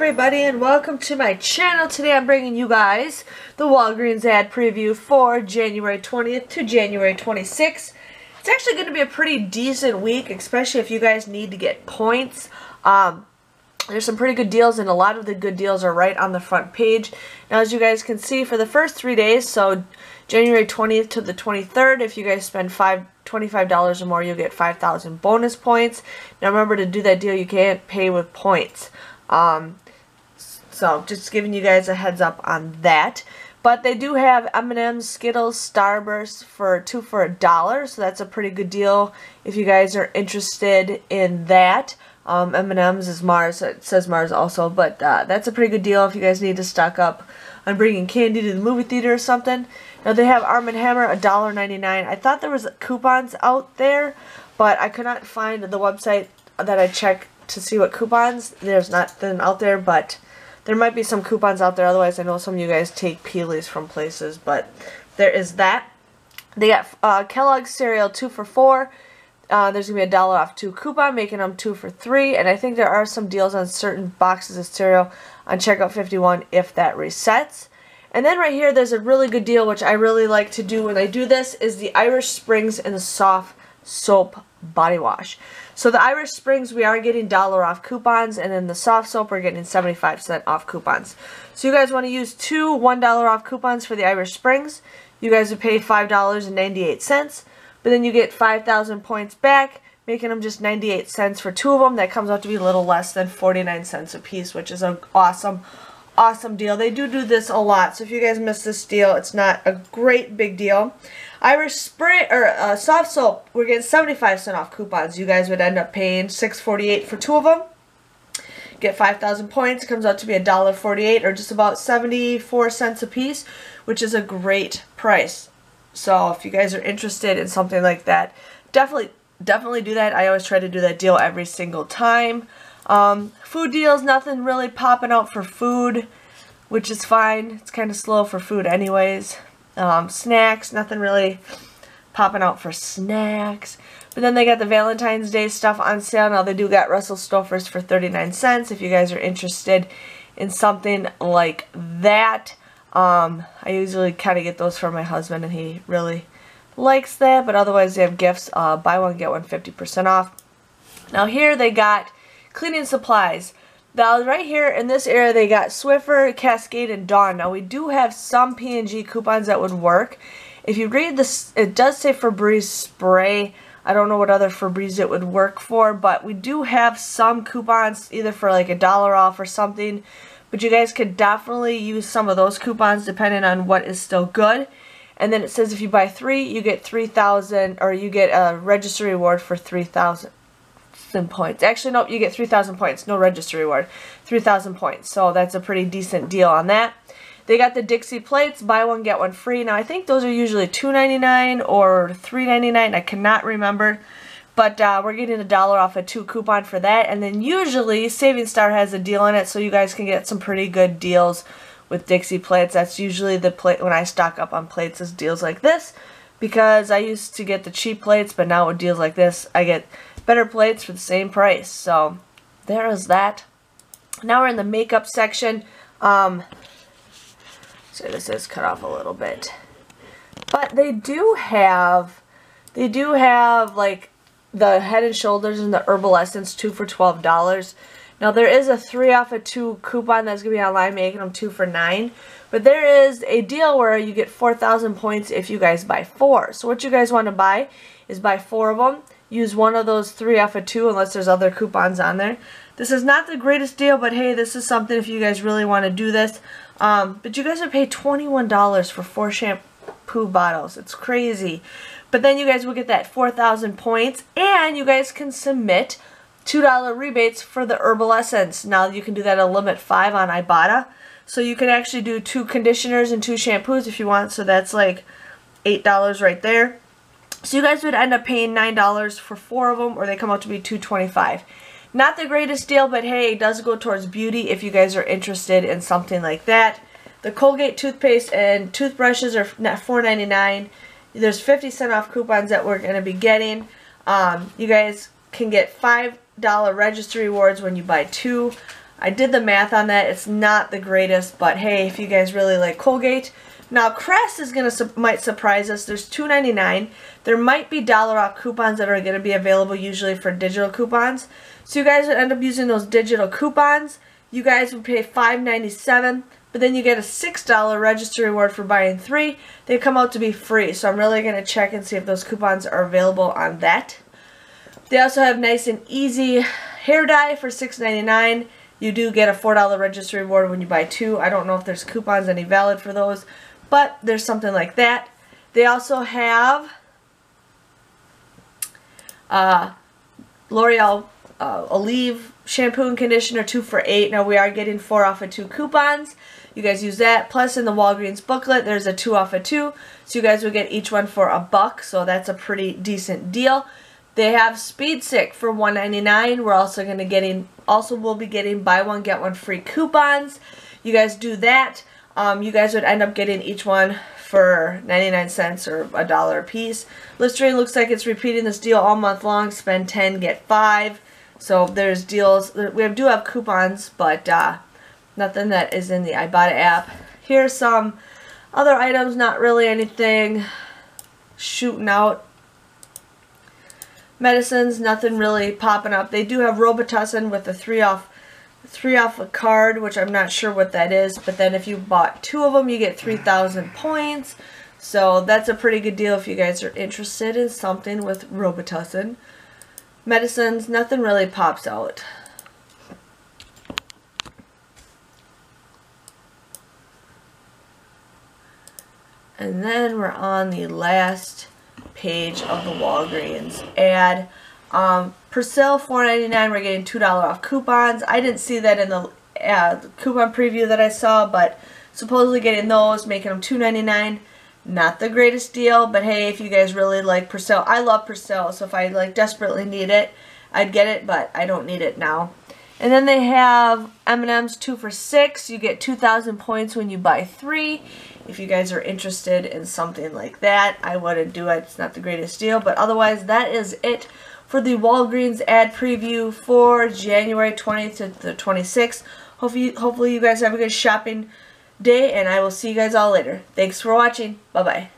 everybody, and welcome to my channel. Today I'm bringing you guys the Walgreens ad preview for January 20th to January 26th. It's actually going to be a pretty decent week, especially if you guys need to get points. There's some pretty good deals, and a lot of the good deals are right on the front page. Now, as you guys can see, for the first 3 days, so January 20th to the 23rd, if you guys spend $25 or more, you'll get 5,000 bonus points. Now, remember, to do that deal, you can't pay with points. So just giving you guys a heads up on that. But they do have M&M's, Skittles, Starburst for $2 for $1, so that's a pretty good deal if you guys are interested in that. M&M's is Mars, it says Mars also, but that's a pretty good deal if you guys need to stock up on bringing candy to the movie theater or something. Now they have Arm & Hammer, $1.99. I thought there was coupons out there, but I could not find the website that I checked to see what coupons. There's nothing out there, but there might be some coupons out there. Otherwise, I know some of you guys take peelies from places, but there is that. They got Kellogg's cereal 2 for $4. There's going to be a $1 off 2 coupon, making them 2 for $3. And I think there are some deals on certain boxes of cereal on checkout 51 if that resets. And then right here, there's a really good deal, which I really like to do when I do this, is the Irish Springs and the Soft Soap Body Wash. So the Irish Springs, we are getting $1 off coupons, and then the Soft Soap, we're getting 75% off coupons. So you guys want to use two $1 off coupons for the Irish Springs. You guys would pay $5.98, but then you get 5,000 points back, making them just 98 cents for two of them. That comes out to be a little less than 49 cents a piece, which is an awesome deal. They do this a lot, so if you guys miss this deal, it's not a great big deal. Irish Spring or Soft Soap, we're getting 75% off coupons. You guys would end up paying $6.48 for two of them. Get 5,000 points. It comes out to be $1.48 or just about 74 cents a piece, which is a great price. So if you guys are interested in something like that, definitely do that. I always try to do that deal every single time. Food deals, nothing really popping out for food, which is fine. It's kind of slow for food anyways. Snacks, nothing really popping out for snacks. But then they got the Valentine's Day stuff on sale. Now they do got Russell Stouffer's for 39 cents if you guys are interested in something like that. I usually kind of get those for my husband, and he really likes that. But otherwise they have gifts. Buy one, get one 50% off. Now here they got cleaning supplies. Now right here in this area they got Swiffer, Cascade, and Dawn. Now we do have some P&G coupons that would work. If you read this, it does say Febreze spray. I don't know what other Febreze it would work for, but we do have some coupons either for like $1 off or something. But you guys could definitely use some of those coupons depending on what is still good. And then it says if you buy 3, you get 3,000, or you get a registry reward for 3,000 points. Actually, nope, you get 3,000 points. No registry reward. 3,000 points. So that's a pretty decent deal on that. They got the Dixie plates. Buy one, get one free. Now, I think those are usually $2.99 or $3.99. I cannot remember. But we're getting $1 off a 2 coupon for that. And then usually, Saving Star has a deal in it, so you guys can get some pretty good deals with Dixie plates. That's usually the plate when I stock up on plates, is deals like this. Because I used to get the cheap plates, but now with deals like this, I get better plates for the same price. So there is that. Now we're in the makeup section. So this is cut off a little bit, but they do have like the Head and Shoulders and the Herbal Essence 2 for $12. Now there is a 3 off a 2 coupon that's gonna be online, making them 2 for $9. But there is a deal where you get 4,000 points if you guys buy 4. So what you guys want to buy is buy 4 of them. Use one of those 3 off of 2 unless there's other coupons on there. This is not the greatest deal, but hey, this is something if you guys really want to do this. But you guys would pay $21 for 4 shampoo bottles. It's crazy. But then you guys will get that 4,000 points, and you guys can submit $2 rebates for the Herbal Essence. Now you can do that at limit 5 on Ibotta. So you can actually do 2 conditioners and 2 shampoos if you want. So that's like $8 right there. So you guys would end up paying $9 for 4 of them, or they come out to be $2.25. Not the greatest deal, but hey, it does go towards beauty if you guys are interested in something like that. The Colgate toothpaste and toothbrushes are $4.99. There's 50% off coupons that we're going to be getting. You guys can get $5 registry rewards when you buy 2. I did the math on that. It's not the greatest, but hey, if you guys really like Colgate. Now, Crest is might surprise us. There's $2.99. There might be dollar off coupons that are going to be available usually for digital coupons. So you guys would end up using those digital coupons. You guys would pay $5.97, but then you get a $6 register reward for buying 3. They come out to be free, so I'm really going to check and see if those coupons are available on that. They also have Nice and Easy hair dye for $6.99. You do get a $4 register reward when you buy 2. I don't know if there's coupons any valid for those, but there's something like that. They also have L'Oreal Olive shampoo and conditioner 2 for $8. Now we are getting 4 off of 2 coupons. You guys use that. Plus in the Walgreens booklet there's a 2 off of 2. So you guys would get each one for $1. So that's a pretty decent deal. They have Speed Stick for $1.99. We're also will be getting buy one get one free coupons. You guys do that. You guys would end up getting each one for 99 cents or $1 a piece. Listerine looks like it's repeating this deal all month long. Spend 10, get 5. So there's deals. We do have coupons, but nothing that is in the Ibotta app. Here's some other items. Not really anything shooting out. Medicines, nothing really popping up. They do have Robitussin with a 3 off a card, which I'm not sure what that is, but then if you bought 2 of them you get 3,000 points, so that's a pretty good deal if you guys are interested in something with Robitussin. Medicines, nothing really pops out. And then we're on the last page of the Walgreens ad. Persil $4.99, we're getting $2 off coupons. I didn't see that in the coupon preview that I saw, but supposedly getting those, making them $2.99. Not the greatest deal, but hey, if you guys really like Persil, I love Persil, so if I like desperately need it, I'd get it, but I don't need it now. And then they have M&M's 2 for $6. You get 2,000 points when you buy 3. If you guys are interested in something like that, I wouldn't do it. It's not the greatest deal, but otherwise that is it for the Walgreens ad preview for January 20th to the 26th. Hopefully you guys have a good shopping day, and I will see you guys all later. Thanks for watching. Bye-bye.